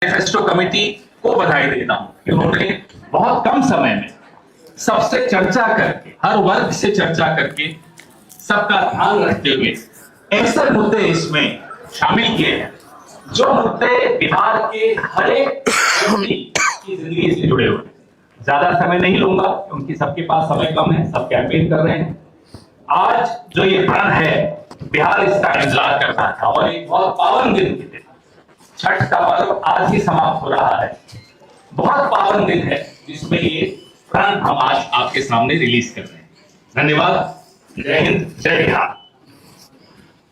Manifesto committee को बधाई देता हूं कि उन्होंने बहुत कम समय में सबसे चर्चा करके, हर वर्ग से चर्चा करके, सबका ध्यान रखते हुए ऐसे मुद्दे इसमें शामिल किए हैं जो मुद्दे बिहार के हर एक व्यक्ति की जिंदगी से जुड़े हुए। ज्यादा समय नहीं लूंगा क्योंकि सबके पास समय कम है, सब कैंपेन कर रहे हैं। आज जो ये प्रण है, बिहार इसका इंतजार कर रहा था और एक बहुत पावन दिन के दिन छठ का पर्व आज ही समाप्त हो रहा है। बहुत पावन दिन है जिसमें ये प्रण हम आज आपके सामने रिलीज कर रहे हैं। धन्यवाद। जय हिंद, जय बिहार।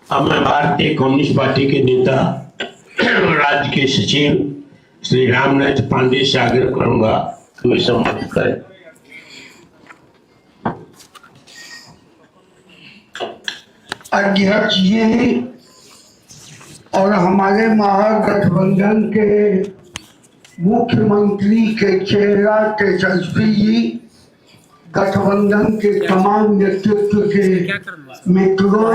अब मैं भारतीय कम्युनिस्ट पार्टी के नेता राज्य के सचिव श्री रामनाथ पांडे से आग्रह करूंगा कि वे सम्मानित करें। अध्यक्ष जी और हमारे महागठबंधन के मुख्यमंत्री के चेहरा तेजस्वी जी, गठबंधन के तमाम नेतृत्व के मित्रों,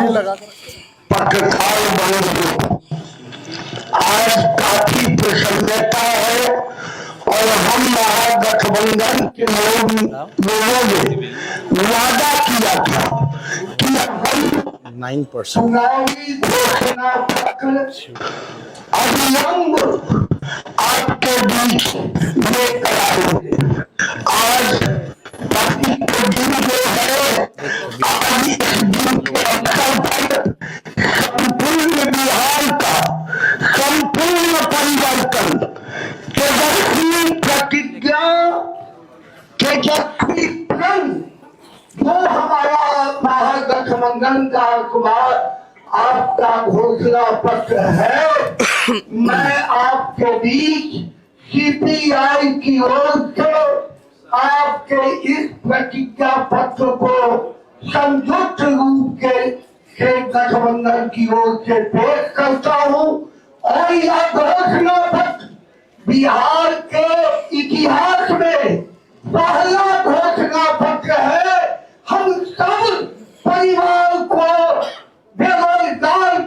पत्रकार बंधुओं, आज काफी प्रसन्नता है और हम महागठबंधन के लोगों ने वादा किया था कि हम 9% चुनावी घोषणा पत्र अविलंब आपके बीच लेकर आएंगे। आज पार्टी के दिन जो है, आज इस दिन के अवसर पर संपूर्ण बिहार का संपूर्ण परिवर्तन, तेजस्वी प्रतिज्ञा, तेजस्वी प्रण, जो हमारा महागठबंधन का अखबार आपका घोषणा पत्र है, मैं आपके बीच सीपीआई की ओर से आपके इस प्रतिज्ञा पत्र को संयुक्त रूप के गठबंधन की ओर से पेश करता हूं और यह घोषणा पत्र बिहार के इतिहास में पहला घोषणा पत्र है। हम सब परिवार को, बेरोजगार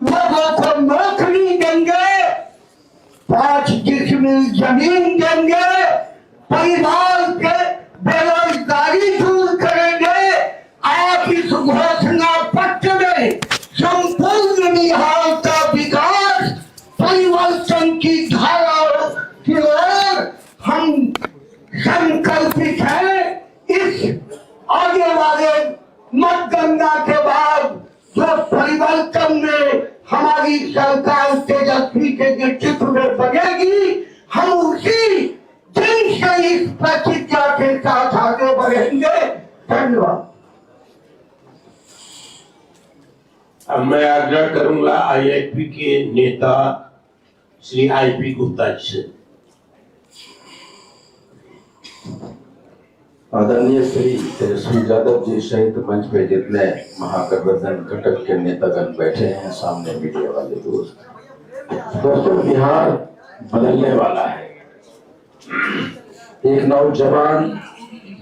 लोगों को नौकरी देंगे, 5 डिसमिल जमीन देंगे, परिवार के बेरोजगारी दूर करेंगे। आप इस घोषणा पत्र में संपूर्ण बिहार का विकास, परिवर्तन की धारा की ओर हम संकल्पित हैं। इस आगे वाले मतगणना के बाद जो परिवर्तन में हमारी सरकार तेजस्वी के नेतृत्व में बनेगी, हम उसी दिन से इस प्रतिज्ञा के साथ आगे बढ़ेंगे। धन्यवाद। अब मैं आग्रह करूंगा आईआईपी के नेता श्री आईपी गुप्ता जी से। आदरणीय श्री तेजस्वी यादव जी सहित मंच पे जितने महागठबंधन घटक के नेतागण बैठे हैं, सामने मीडिया वाले दोस्त, दोस्तों, बिहार बदलने वाला है। एक नौजवान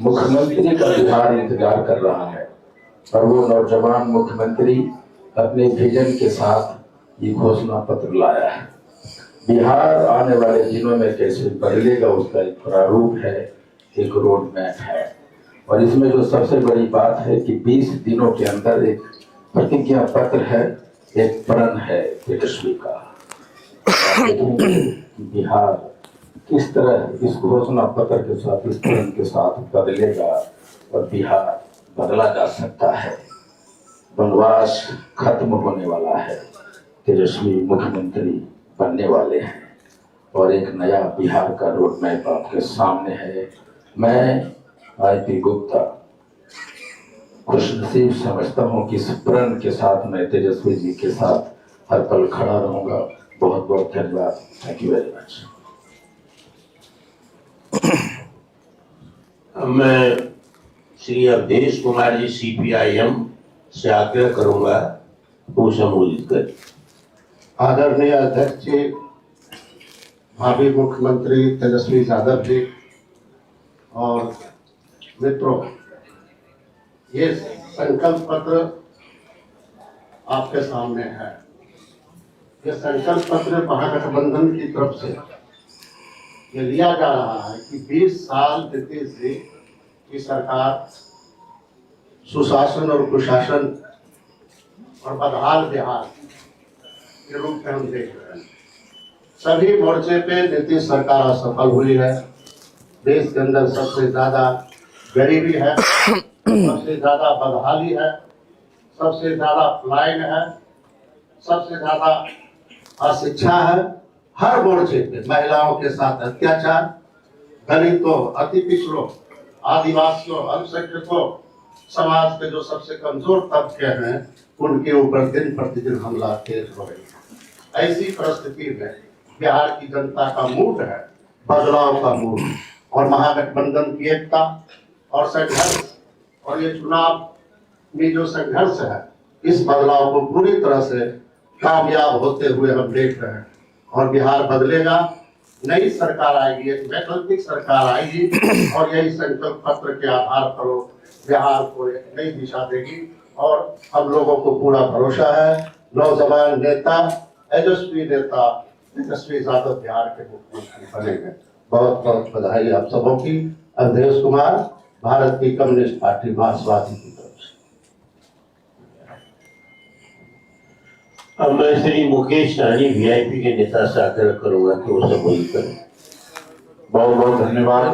मुख्यमंत्री का बिहार इंतजार कर रहा है और वो नौजवान मुख्यमंत्री अपने विजन के साथ ये घोषणा पत्र लाया है। बिहार आने वाले दिनों में कैसे बदलेगा उसका एक प्रारूप है, एक रोड मैप है। और इसमें जो सबसे बड़ी बात है कि 20 दिनों के अंदर एक प्रतिज्ञा पत्र है, एक प्रण है तेजस्वी का। बिहार किस तरह इस घोषणा पत्र के साथ, इस प्रण के साथ बदलेगा और बिहार बदला जा सकता है। वनवास खत्म होने वाला है, तेजस्वी मुख्यमंत्री बनने वाले हैं और एक नया बिहार का रोड मैप आपके सामने है। मैं आईपी गुप्ता खुशनसीब समझता हूं कि इस प्रण के साथ मैं तेजस्वी जी के साथ हर पल खड़ा रहूंगा। बहुत बहुत धन्यवाद। Thank you very much. मैं श्री अवधेश कुमार जी सीपीआईएम से आग्रह करूंगा वो संबोधित करें। आदरणीय अध्यक्ष जी, भावी मुख्यमंत्री तेजस्वी यादव जी और मित्रों, ये संकल्प पत्र आपके सामने है। ये संकल्प पत्र महागठबंधन की तरफ से ये लिया जा रहा है कि 20 साल नीतीश जी की सरकार सुशासन और कुशासन और बदहाल बिहार के रूप में हम देख रहे हैं। सभी मोर्चे पे नीतीश सरकार असफल हुई है। देश के अंदर सबसे ज्यादा गरीबी है, सबसे ज्यादा बदहाली है, सबसे ज्यादा पलायन है, सबसे ज्यादा अशिक्षा है। हर मोर्चे पे महिलाओं के साथ अत्याचार, दलितों, अति पिछड़ों, आदिवासियों, अल्पसंख्यकों, समाज के जो सबसे कमजोर तबके हैं उनके ऊपर दिन प्रतिदिन हमला तेज हो रही है। ऐसी परिस्थिति में बिहार की जनता का मूड है बदलाव का मूड, और महागठबंधन की एकता और संघर्ष और ये चुनाव में जो संघर्ष है, इस बदलाव को पूरी तरह से कामयाब होते हुए हम देख रहे हैं। और बिहार बदलेगा, नई सरकार आएगी, एक वैकल्पिक सरकार आएगी और यही संकल्प पत्र के आधार पर बिहार को एक नई दिशा देगी। और हम लोगों को पूरा भरोसा है, नौजवान नेता, तेजस्वी नेता तेजस्वी यादव बिहार के मुख्यमंत्री बनेंगे। बहुत बहुत बधाई आप सबों की। अवधेश कुमार, भारत की कम्युनिस्ट पार्टी मार्क्सवादी की तरफ से। अब मैं श्री मुकेश सहनी वीआईपी के नेता से आग्रह करूंगा कि वो संबोधित करें। बहुत बहुत धन्यवाद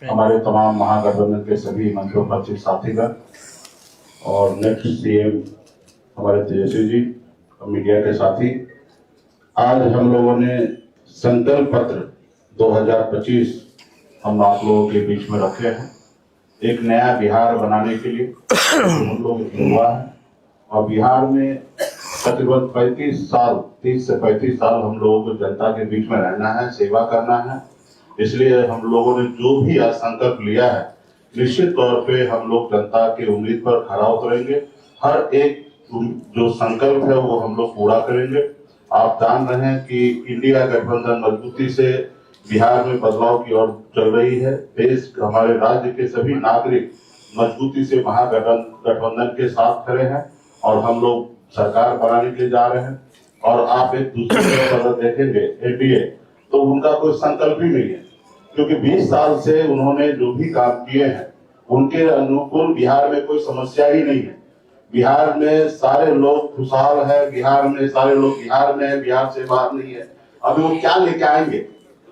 हमारे तमाम महागठबंधन के सभी मंत्रोपस्थित साथीगण और नेक्स्ट सीएम हमारे तेजस्वी जी और मीडिया के साथी। आज हम लोगों ने संकल्प पत्र 2025 हम आप लोगों के बीच में रखे हैं, एक नया बिहार बनाने के लिए हम लोग हुआ है। और बिहार में तकरीबन 30 से 35 साल हम लोगों को जनता के बीच में रहना है, सेवा करना है। इसलिए हम लोगों ने जो भी आज संकल्प लिया है, निश्चित तौर पे हम लोग जनता के उम्मीद पर खरा उतरेंगे। हर एक जो संकल्प है वो हम लोग पूरा करेंगे। आप जान रहे हैं कि इंडिया गठबंधन मजबूती से बिहार में बदलाव की ओर चल रही है। देश हमारे राज्य के सभी नागरिक मजबूती से महागठबंधन के साथ खड़े हैं और हम लोग सरकार बनाने के लिए जा रहे हैं। और आप एक दूसरे तरफ अगर देखेंगे एनडीए, तो उनका कोई संकल्प ही नहीं है, क्योंकि 20 साल से उन्होंने जो भी काम किए हैं उनके अनुकूल बिहार में कोई समस्या ही नहीं है। बिहार में सारे लोग खुशहाल है, बिहार में सारे लोग बिहार में है, बिहार से बाहर नहीं है। अभी वो क्या लेके आएंगे?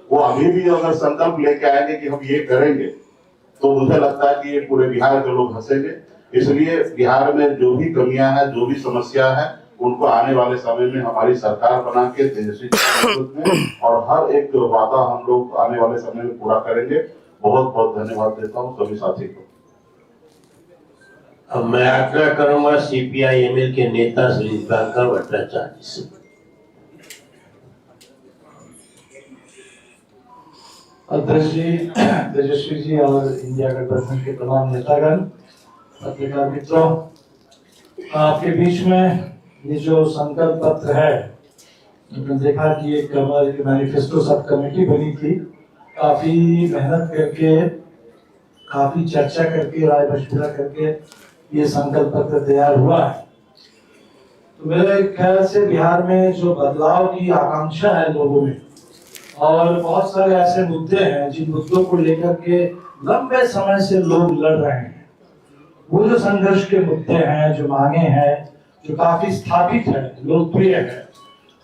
वो अभी भी अगर संकल्प लेके आएंगे कि हम ये करेंगे, तो मुझे लगता है कि ये पूरे बिहार के लोग हंसेंगे। इसलिए बिहार में जो भी कमियां हैं, जो भी समस्या है, उनको आने वाले समय में हमारी सरकार बना के तेजस्वी में और हर एक वादा हम लोग आने वाले समय में पूरा करेंगे। बहुत बहुत धन्यवाद देता हूँ सभी साथी को। अब मैं आग्रह करूंगा सीपीआई-एमएल के नेता श्री दीपांकर भट्टाचार्य से। अध्यक्ष जी, तेजस्वी जी और इंडिया गठबंधन के तमाम नेतागण, पत्रकार मित्रों, आपके बीच में ये जो संकल्प पत्र है, हमने देखा कि एक मैनिफेस्टो सब कमेटी बनी थी, काफी मेहनत करके, काफी चर्चा करके, राय मशविरा करके ये संकल्प पत्र तैयार हुआ है। तो मेरे ख्याल से बिहार में जो बदलाव की आकांक्षा है लोगों में, और बहुत सारे ऐसे मुद्दे हैं जिन मुद्दों को लेकर के लंबे समय से लोग लड़ रहे हैं, वो जो संघर्ष के मुद्दे हैं, जो मांगे हैं, जो काफी स्थापित है, लोकप्रिय है,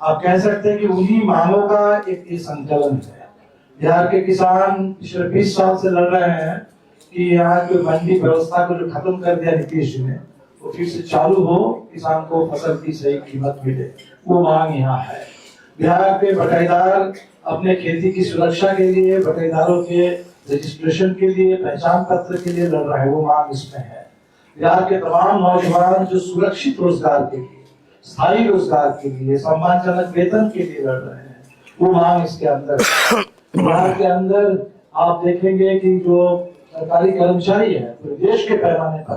आप कह सकते हैं कि उन्हीं मांगों का एक ये संकलन है। बिहार के किसान पिछले 20 साल से लड़ रहे हैं कि यहाँ की मंडी व्यवस्था को जो खत्म कर दिया नीतीश जी ने, वो फिर से चालू हो, किसान को फसल की सही कीमत मिले, वो मांग यहाँ है। बिहार के बटाईदार अपने खेती की सुरक्षा के लिए, बटाईदारों के रजिस्ट्रेशन के लिए, पहचान पत्र के लिए लड़ रहे हैं, वो मांग इसमें है। बिहार के तमाम नौजवान जो सुरक्षित रोजगार के लिए, स्थायी रोजगार के लिए, सम्मानजनक वेतन के लिए लड़ रहे हैं, वो मांग इसके अंदर है। बिहार के अंदर आप देखेंगे कि जो सरकारी कर्मचारी है, प्रदेश के पैमाने पर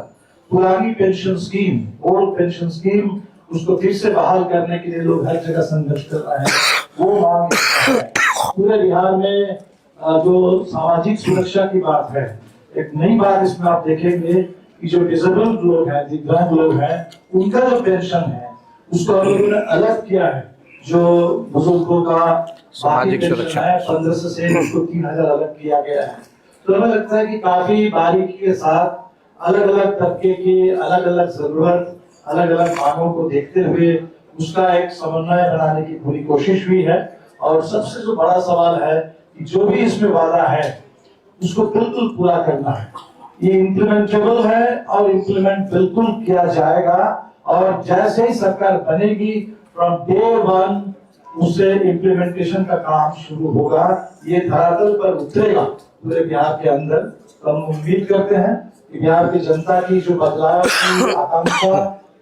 पुरानी pension scheme, old pension scheme, उसको फिर से बहाल करने के लिए लोग हर जगह संघर्ष कर रहे हैं, वो मांग है। पूरे बिहार में जो सामाजिक सुरक्षा की बात है, एक नई बात इसमें आप देखेंगे कि जो डिसेबल्ड लोग हैं, दिव्यांग लोग हैं, उनका जो पेंशन है उसको लोगों ने अलग किया है जो बुजुर्गों का सामाजिक बाकी सुरक्षा। पेंशन है 1500 से उसको 3000 अलग किया गया है। तो हमें लगता है कि काफी बारीकी के साथ अलग अलग तबके की अलग अलग जरूरत, अलग अलग मांगों को देखते हुए उसका एक समन्वय बनाने की पूरी कोशिश हुई है। और सबसे जो बड़ा सवाल है कि जो भी इसमें वादा है उसको बिल्कुल पूरा करना है। ये इम्प्लीमेंटेबल है और इम्प्लीमेंट बिल्कुल किया जाएगा। और जैसे ही सरकार बनेगी फ्रॉम डे 1 उससे इम्प्लीमेंटेशन का काम शुरू होगा, ये धरातल पर उतरेगा पूरे बिहार के अंदर। तो हम उम्मीद करते हैं कि बिहार की जनता की जो बदलाव की आकांक्षा,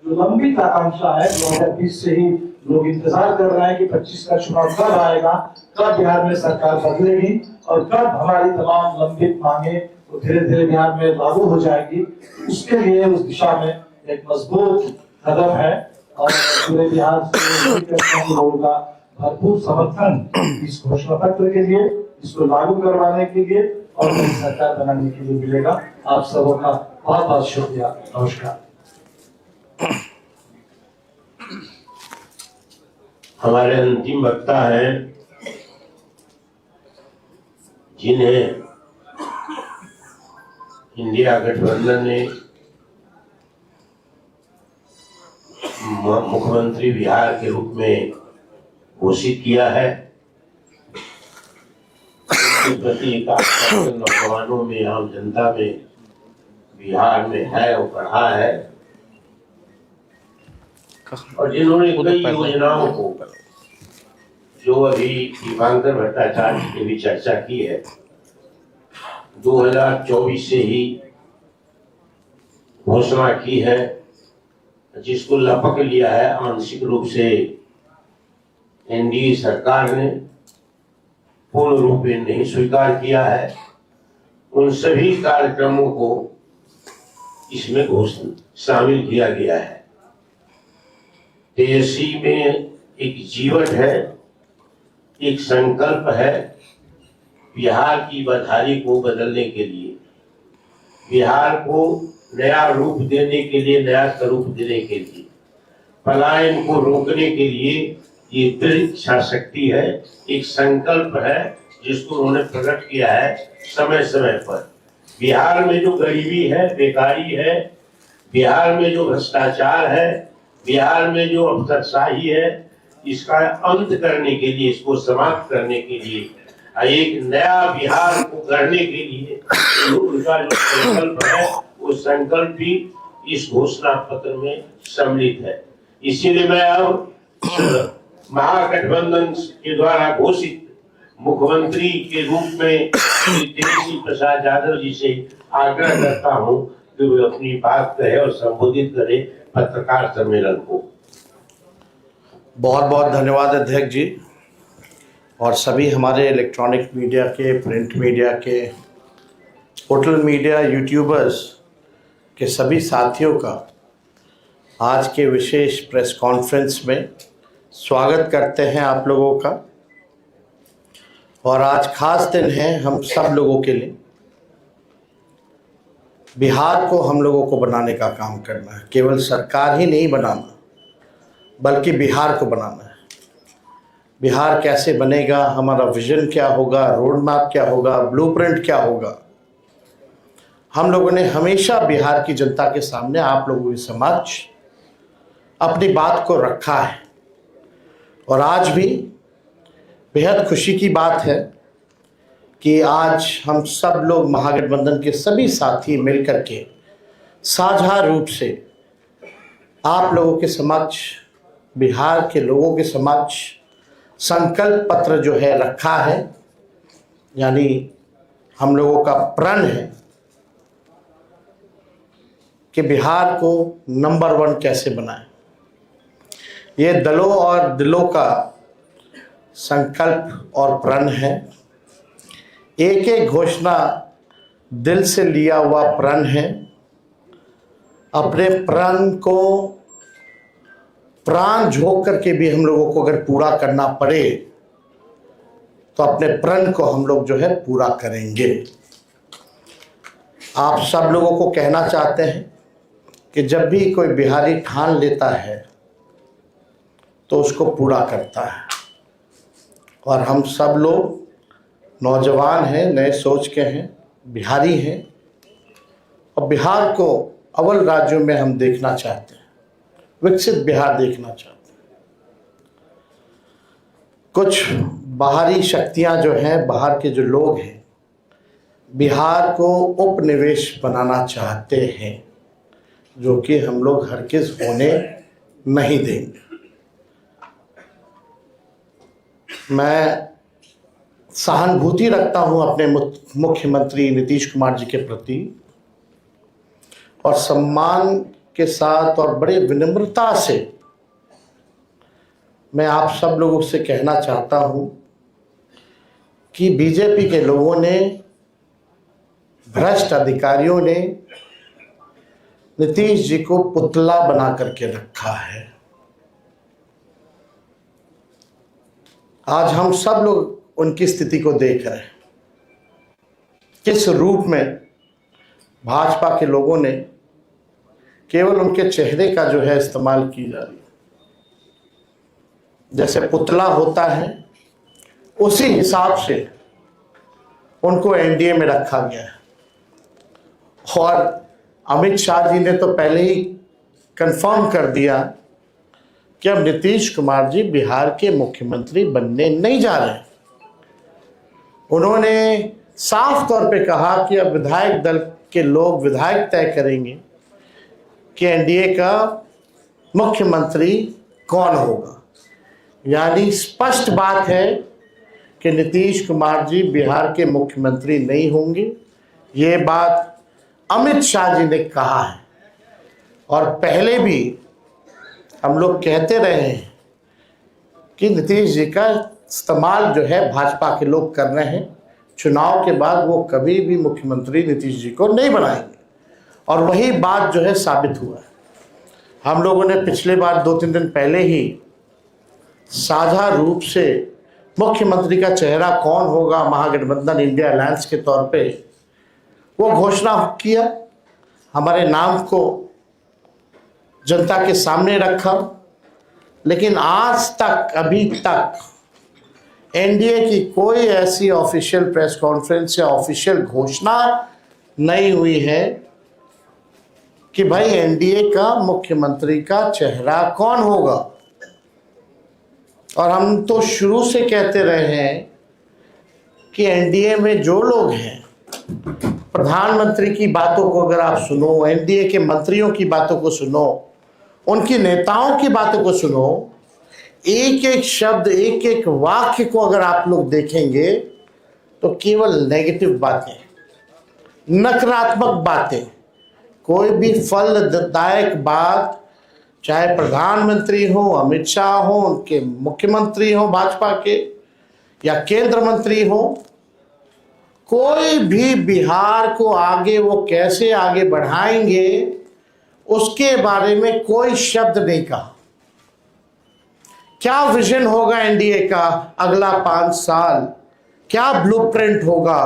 जो लंबित आकांक्षा है, 2020 से ही लोग इंतजार कर रहे हैं कि 25 का चुनाव कब आएगा, कब बिहार में सरकार बदलेगी और कब हमारी तमाम लंबित मांगे तो धीरे धीरे बिहार में लागू हो जाएगी। उसके लिए उस दिशा में एक मजबूत कदम है और पूरे बिहार से लोगों का भरपूर समर्थन इस घोषणा पत्र के लिए, इसको लागू करवाने के लिए और नई सरकार बनाने के लिए मिलेगा। आप सबों का बहुत बहुत शुक्रिया। नमस्कार। हमारे अंतिम वक्ता हैं जिन्हें इंडिया गठबंधन ने मुख्यमंत्री बिहार के रूप में घोषित किया है। इसके प्रति एक आस्था नौजवानों में, आम जनता में बिहार में है और बढ़ा है और जिन्होंने कई योजनाओं को, जो अभी दीपांकर भट्टाचार्य ने भी चर्चा की है, 2024 से ही घोषणा की है, जिसको लपक लिया है आंशिक रूप से एनडीए सरकार ने, पूर्ण रूप में नहीं स्वीकार किया है। उन सभी कार्यक्रमों को इसमें घोषणा शामिल किया गया है। तेजस्वी में एक जीवट है, एक संकल्प है बिहार की बदहाली को बदलने के लिए, बिहार को नया रूप देने के लिए, नया स्वरूप देने के लिए, पलायन को रोकने के लिए ये दृढ़ इच्छा शक्ति है, एक संकल्प है जिसको उन्होंने प्रकट किया है समय समय पर। बिहार में जो गरीबी है, बेकारी है, बिहार में जो भ्रष्टाचार है, बिहार में जो अफसरशाही है, इसका अंत करने के लिए, इसको समाप्त करने के लिए, एक नया बिहार को गढ़ने के लिए उनका जो संकल्प है, वो संकल्प भी इस घोषणा पत्र में सम्मिलित है। इसीलिए मैं अब महागठबंधन के द्वारा घोषित मुख्यमंत्री के रूप में श्री तेजस्वी प्रसाद यादव जी से आग्रह करता हूं कि वे अपनी बात कहे और संबोधित करे पत्रकार सम्मेलन को। बहुत बहुत धन्यवाद अध्यक्ष जी और सभी हमारे इलेक्ट्रॉनिक मीडिया के, प्रिंट मीडिया के, पोर्टल मीडिया, यूट्यूबर्स के सभी साथियों का आज के विशेष प्रेस कॉन्फ्रेंस में स्वागत करते हैं आप लोगों का। और आज खास दिन है हम सब लोगों के लिए। बिहार को हम लोगों को बनाने का काम करना है, केवल सरकार ही नहीं बनाना बल्कि बिहार को बनाना है। बिहार कैसे बनेगा, हमारा विजन क्या होगा, रोड मैप क्या होगा, ब्लूप्रिंट क्या होगा, हम लोगों ने हमेशा बिहार की जनता के सामने, आप लोगों के समक्ष अपनी बात को रखा है। और आज भी बेहद खुशी की बात है कि आज हम सब लोग महागठबंधन के सभी साथी मिलकर के साझा रूप से आप लोगों के समक्ष, बिहार के लोगों के समक्ष संकल्प पत्र जो है रखा है। यानी हम लोगों का प्रण है कि बिहार को नंबर 1 कैसे बनाएं। ये दलों और दिलों का संकल्प और प्रण है। एक एक घोषणा दिल से लिया हुआ प्रण है। अपने प्रण को प्राण झोंक करके भी हम लोगों को अगर पूरा करना पड़े तो अपने प्रण को हम लोग जो है पूरा करेंगे। आप सब लोगों को कहना चाहते हैं कि जब भी कोई बिहारी ठान लेता है तो उसको पूरा करता है। और हम सब लोग नौजवान हैं, नए सोच के हैं, बिहारी हैं, और बिहार को अव्वल राज्यों में हम देखना चाहते हैं, विकसित बिहार देखना चाहते हैं। कुछ बाहरी शक्तियां जो हैं, बाहर के जो लोग हैं, बिहार को उपनिवेश बनाना चाहते हैं, जो कि हम लोग हरगिज़ होने नहीं देंगे। मैं सहानुभूति रखता हूं अपने मुख्यमंत्री नीतीश कुमार जी के प्रति, और सम्मान के साथ और बड़े विनम्रता से मैं आप सब लोगों से कहना चाहता हूं कि बीजेपी के लोगों ने, भ्रष्ट अधिकारियों ने नीतीश जी को पुतला बना करके रखा है। आज हम सब लोग उनकी स्थिति को देख रहे हैं, किस रूप में भाजपा के लोगों ने केवल उनके चेहरे का जो है इस्तेमाल की जा रही है। जैसे पुतला होता है, उसी हिसाब से उनको एनडीए में रखा गया है। और अमित शाह जी ने तो पहले ही कंफर्म कर दिया कि अब नीतीश कुमार जी बिहार के मुख्यमंत्री बनने नहीं जा रहे। उन्होंने साफ तौर पे कहा कि अब विधायक दल के लोग, विधायक तय करेंगे कि एनडीए का मुख्यमंत्री कौन होगा। यानी स्पष्ट बात है कि नीतीश कुमार जी बिहार के मुख्यमंत्री नहीं होंगे। ये बात अमित शाह जी ने कहा है, और पहले भी हम लोग कहते रहे हैं कि नीतीश जी का इस्तेमाल जो है भाजपा के लोग कर रहे हैं। चुनाव के बाद वो कभी भी मुख्यमंत्री नीतीश जी को नहीं बनाएंगे, और वही बात जो है साबित हुआ है। हम लोगों ने पिछले बार 2-3 दिन पहले ही साझा रूप से मुख्यमंत्री का चेहरा कौन होगा महागठबंधन इंडिया अलायंस के तौर पे वो घोषणा किया, हमारे नाम को जनता के सामने रखा। लेकिन आज तक, अभी तक एनडीए की कोई ऐसी ऑफिशियल प्रेस कॉन्फ्रेंस या ऑफिशियल घोषणा नहीं हुई है कि भाई एनडीए का मुख्यमंत्री का चेहरा कौन होगा। और हम तो शुरू से कहते रहे हैं कि एनडीए में जो लोग हैं, प्रधानमंत्री की बातों को अगर आप सुनो, एनडीए के मंत्रियों की बातों को सुनो, उनके नेताओं की बातों को सुनो, एक एक शब्द, एक एक वाक्य को अगर आप लोग देखेंगे तो केवल नेगेटिव बातें, नकारात्मक बातें, कोई भी फलदायक बात, चाहे प्रधानमंत्री हो, अमित शाह हो, उनके मुख्यमंत्री हो भाजपा के, या केंद्र मंत्री हो, कोई भी बिहार को आगे वो कैसे आगे बढ़ाएंगे उसके बारे में कोई शब्द नहीं कहा। क्या विजन होगा एनडीए का अगला 5 साल, क्या ब्लूप्रिंट होगा,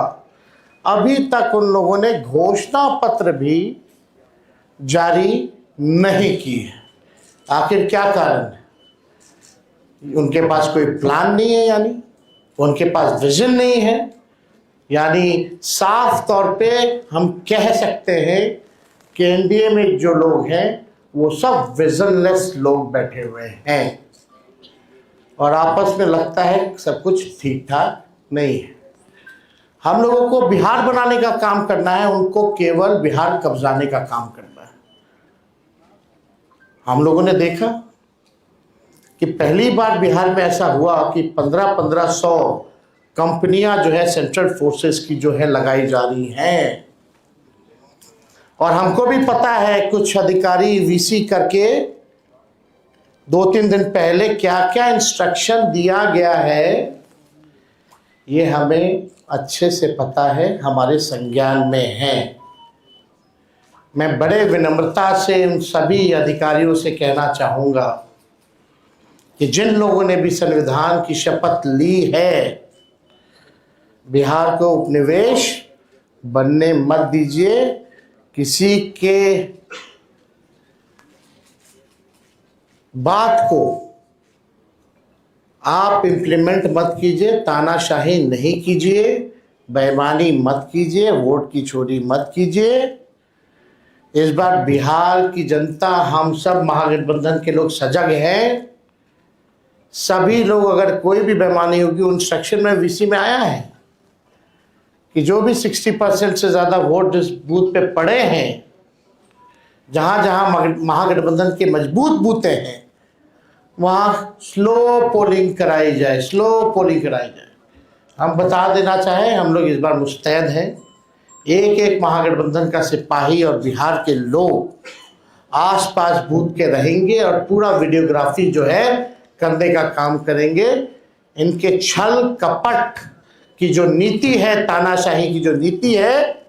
अभी तक उन लोगों ने घोषणा पत्र भी जारी नहीं की है। आखिर क्या कारण है? उनके पास कोई प्लान नहीं है, यानी उनके पास विजन नहीं है। यानी साफ तौर पे हम कह सकते हैं कि एनडीए में जो लोग हैं वो सब विजनलेस लोग बैठे हुए हैं, और आपस में लगता है सब कुछ ठीक ठाक नहीं है। हम लोगों को बिहार बनाने का काम करना है, उनको केवल बिहार कब्जाने का काम करना है। हम लोगों ने देखा कि पहली बार बिहार में ऐसा हुआ कि 1500 कंपनियां जो है सेंट्रल फोर्सेस की जो है लगाई जा रही हैं। और हमको भी पता है कुछ अधिकारी वीसी करके 2-3 दिन पहले क्या क्या इंस्ट्रक्शन दिया गया है, ये हमें अच्छे से पता है, हमारे संज्ञान में है। मैं बड़े विनम्रता से उन सभी अधिकारियों से कहना चाहूँगा कि जिन लोगों ने भी संविधान की शपथ ली है, बिहार को उपनिवेश बनने मत दीजिए। किसी के बात को आप इम्प्लीमेंट मत कीजिए, तानाशाही नहीं कीजिए, बेईमानी मत कीजिए, वोट की चोरी मत कीजिए। इस बार बिहार की जनता, हम सब महागठबंधन के लोग सजग हैं। सभी लोग, अगर कोई भी बेईमानी होगी, उन सेक्शन में वीसी में आया है कि जो भी 60% से ज़्यादा वोट जिस बूथ पे पड़े हैं, जहाँ जहाँ महागठबंधन के मजबूत बूथें हैं, वहाँ स्लो पोलिंग कराई जाए, स्लो पोलिंग कराई जाए। हम बता देना चाहें, हम लोग इस बार मुस्तैद हैं। एक एक महागठबंधन का सिपाही और बिहार के लोग आसपास बूथ के रहेंगे और पूरा वीडियोग्राफी जो है करने का काम करेंगे। इनके छल कपट की जो नीति है, तानाशाही की जो नीति है,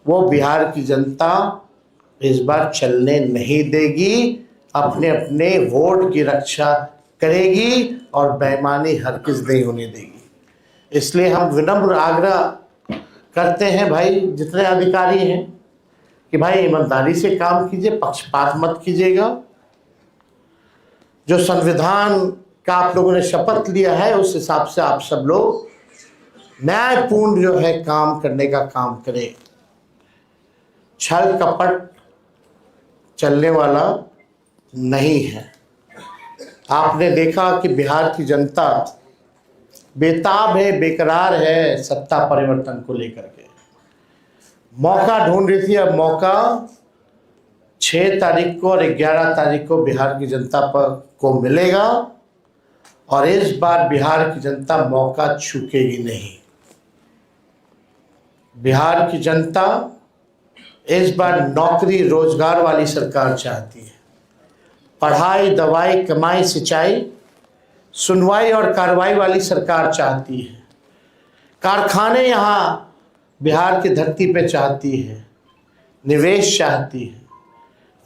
वो बिहार की जनता इस बार चलने नहीं देगी। अपने अपने वोट की रक्षा करेगी और बेईमानी हरगिज़ नहीं होने देगी। इसलिए हम विनम्र आग्रह करते हैं भाई, जितने अधिकारी हैं, कि भाई ईमानदारी से काम कीजिए, पक्षपात मत कीजिएगा। जो संविधान का आप लोगों ने शपथ लिया है, उस हिसाब से आप सब लोग न्यायपूर्ण जो है काम करने का काम करें। छल कपट चलने वाला नहीं है। आपने देखा कि बिहार की जनता बेताब है, बेकरार है सत्ता परिवर्तन को लेकर के। मौका ढूंढ रही थी, अब मौका 6 तारीख को और 11 तारीख को बिहार की जनता को मिलेगा और इस बार बिहार की जनता मौका चूकेगी नहीं। बिहार की जनता इस बार नौकरी रोजगार वाली सरकार चाहती है। पढ़ाई, दवाई, कमाई, सिंचाई, सुनवाई और कार्रवाई वाली सरकार चाहती है। कारखाने यहाँ बिहार की धरती पे चाहती है, निवेश चाहती है,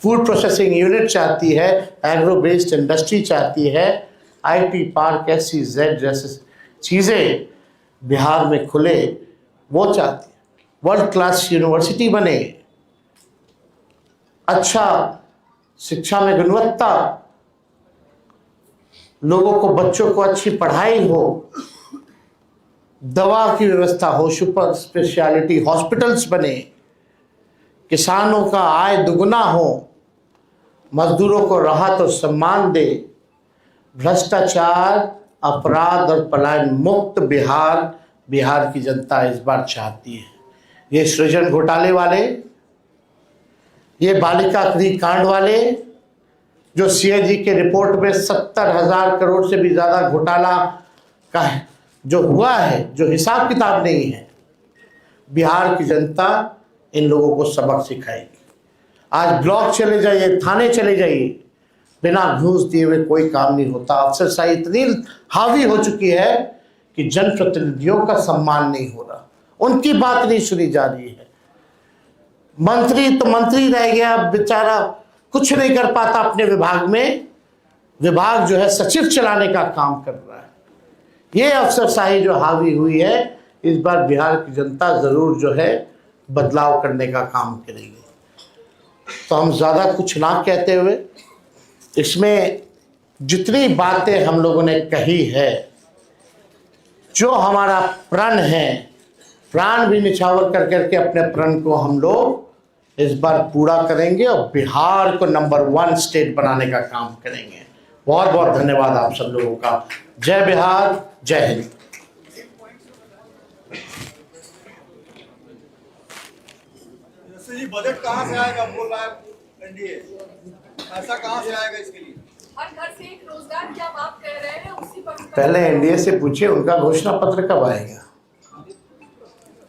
फूड प्रोसेसिंग यूनिट चाहती है, एग्रो बेस्ड इंडस्ट्री चाहती है, आईटी पार्क, SEZ जैसे चीज़ें बिहार में खुले, वो चाहती है। वर्ल्ड क्लास यूनिवर्सिटी बने, अच्छा शिक्षा में गुणवत्ता, लोगों को, बच्चों को अच्छी पढ़ाई हो, दवा की व्यवस्था हो, सुपर स्पेशलिटी हॉस्पिटल्स बने, किसानों का आय दुगना हो, मजदूरों को राहत और सम्मान दे, भ्रष्टाचार, अपराध और पलायन मुक्त बिहार की जनता इस बार चाहती है। ये सृजन घोटाले वाले, ये बालिका गृह कांड वाले, जो CAG के रिपोर्ट में 70,000 करोड़ से भी ज़्यादा घोटाला का है, जो हुआ है, जो हिसाब किताब नहीं है, बिहार की जनता इन लोगों को सबक सिखाएगी। आज ब्लॉक चले जाइए, थाने चले जाइए, बिना घूस दिए हुए कोई काम नहीं होता। अफसरशाही इतनी हावी हो चुकी है कि जनप्रतिनिधियों का सम्मान नहीं हो रहा, उनकी बात नहीं सुनी जा रही है। मंत्री तो मंत्री रह गया, बेचारा कुछ नहीं कर पाता अपने विभाग में। विभाग जो है सचिव चलाने का काम कर रहा है। ये अफसरशाही जो हावी हुई है, इस बार बिहार की जनता जरूर जो है बदलाव करने का काम करेगी। तो हम ज़्यादा कुछ ना कहते हुए, इसमें जितनी बातें हम लोगों ने कही है, जो हमारा प्रण है, प्राण भी निछावर कर करके अपने प्रण को हम लोग इस बार पूरा करेंगे और बिहार को नंबर 1 स्टेट बनाने का काम करेंगे। बहुत बहुत धन्यवाद आप सब लोगों का। जय बिहार, जय हिंद। जी बजट कहाँ से आएगा, बोल रहा है एनडीए, ऐसा कहाँ से आएगा इसके लिए? हर घर से एक रोजगार की आप बात कर रहे हैं, उसी पर पहले एनडीए से पूछिए उनका घोषणा पत्र कब आएगा।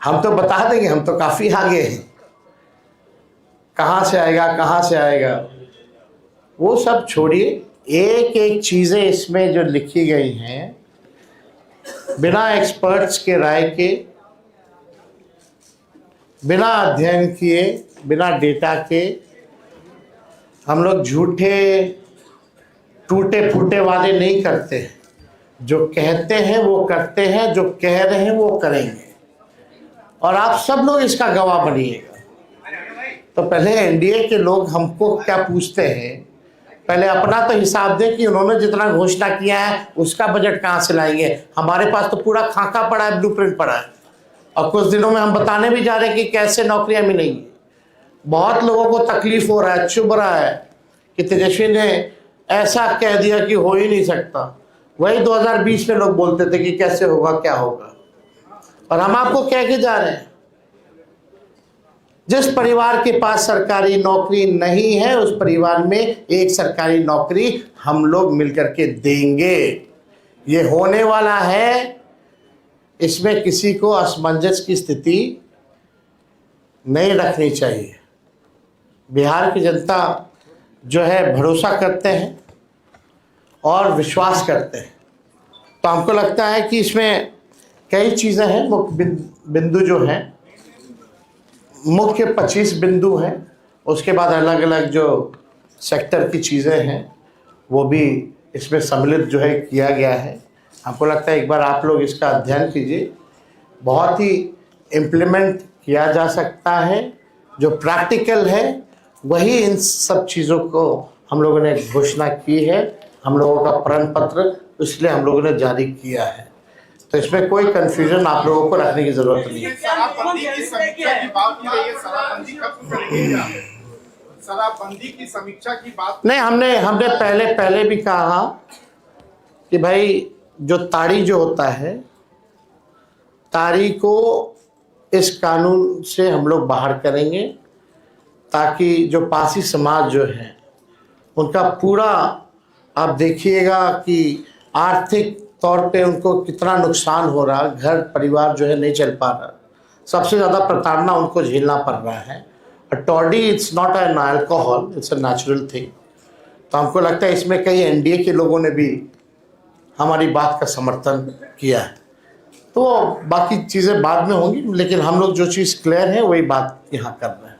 हम तो बता देंगे, हम तो काफी आगे हैं। कहाँ से आएगा, कहाँ से आएगा, वो सब छोड़िए। एक एक चीजें इसमें जो लिखी गई हैं, बिना एक्सपर्ट्स के राय के, बिना अध्ययन किए, बिना डेटा के, हम लोग झूठे टूटे फूटे वादे नहीं करते हैं। जो कहते हैं वो करते हैं, जो कह रहे हैं वो करेंगे, और आप सब लोग इसका गवाह बनिएगा। तो पहले एनडीए के लोग हमको क्या पूछते हैं पहले अपना तो हिसाब दें कि उन्होंने जितना घोषणा किया है उसका बजट कहाँ से लाएंगे। हमारे पास तो पूरा खाका पड़ा है, ब्लूप्रिंट पड़ा है, और कुछ दिनों में हम बताने भी जा रहे हैं कि कैसे नौकरियां मिलेंगी। बहुत लोगों को तकलीफ हो रहा है, चुभ रहा है कि तेजस्वी ने ऐसा कह दिया कि हो ही नहीं सकता। वही 2020 में लोग बोलते थे कि कैसे होगा, क्या होगा, और हम आपको कह के जा रहे हैं जिस परिवार के पास सरकारी नौकरी नहीं है उस परिवार में एक सरकारी नौकरी हम लोग मिलकर के देंगे। ये होने वाला है, इसमें किसी को असमंजस की स्थिति नहीं रखनी चाहिए। बिहार की जनता जो है भरोसा करते हैं और विश्वास करते हैं, तो हमको लगता है कि इसमें कई चीज़ें हैं। मुख्य बिंदु जो हैं, मुख्य 25 बिंदु हैं, उसके बाद अलग अलग जो सेक्टर की चीज़ें हैं वो भी इसमें सम्मिलित जो है किया गया है। हमको लगता है एक बार आप लोग इसका अध्ययन कीजिए, बहुत ही इम्प्लीमेंट किया जा सकता है। जो प्रैक्टिकल है वही इन सब चीज़ों को हम लोगों ने घोषणा की है, हम लोगों का प्रण पत्र इसलिए हम लोगों ने जारी किया है, तो इसमें कोई कंफ्यूजन आप लोगों को रखने की जरूरत नहीं है। शराबबंदी की समीक्षा की बात की रही है, शराबबंदी कब करेंगे क्या? शराबबंदी की समीक्षा की बात नहीं, हमने पहले भी कहा कि भाई जो ताड़ी जो होता है, ताड़ी को इस कानून से हम लोग बाहर करेंगे ताकि जो पासी समाज जो है उनका पूरा, आप देखिएगा कि आर्थिक तौर पे उनको कितना नुकसान हो रहा, घर परिवार जो है नहीं चल पा रहा, सबसे ज़्यादा प्रताड़ना उनको झेलना पड़ रहा है। Toddy it's not an alcohol, it's a natural thing. तो हमको लगता है इसमें कई एनडीए के लोगों ने भी हमारी बात का समर्थन किया है। तो बाकी चीज़ें बाद में होंगी, लेकिन हम लोग जो चीज़ क्लियर है वही बात यहाँ कर रहे हैं।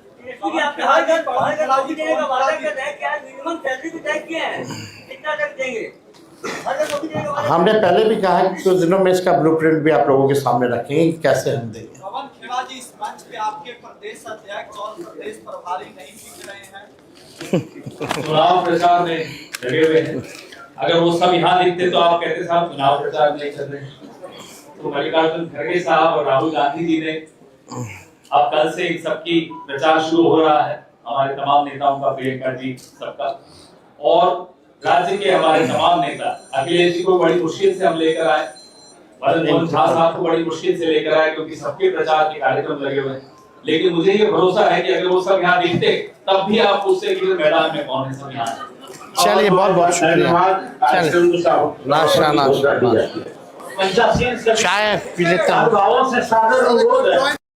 हमने पहले भी कहा है कि कुछ दिनों में इसका ब्लूप्रिंट भी आप लोगों के सामने रखेंगे कि कैसे हम देंगे। पवन खेड़ा जी, इस मंच पे आपके प्रदेश अध्यक्ष और प्रदेश प्रभारी नहीं दिख रहे हैं। चुनाव प्रचार में लगे हुए हैं। अगर वो सब यहाँ दिखते तो आप कहते साहब चुनाव प्रचार नहीं कर रहे। तो मल्लिकार्जुन खड़गे साहब और राहुल गांधी जी ने अब कल से इन सबकी प्रचार शुरू हो रहा है, हमारे तमाम नेताओं का, प्रियंका जी सबका, और राज्य के हमारे तमाम नेता, अखिलेश जी को बड़ी मुश्किल से हम लेकर आए, भरत मोहन झा साहब को बड़ी मुश्किल से लेकर आए क्योंकि सबके प्रचार के कार्यक्रम लगे हुए हैं। लेकिन मुझे ये भरोसा है कि अगर वो सब यहाँ दिखते तब भी आप पूछते कि मैदान में कौन है, सब यहाँ। चलिए, बहुत बहुत शुक्रिया। नाश्ता चाय पी लेता हूँ।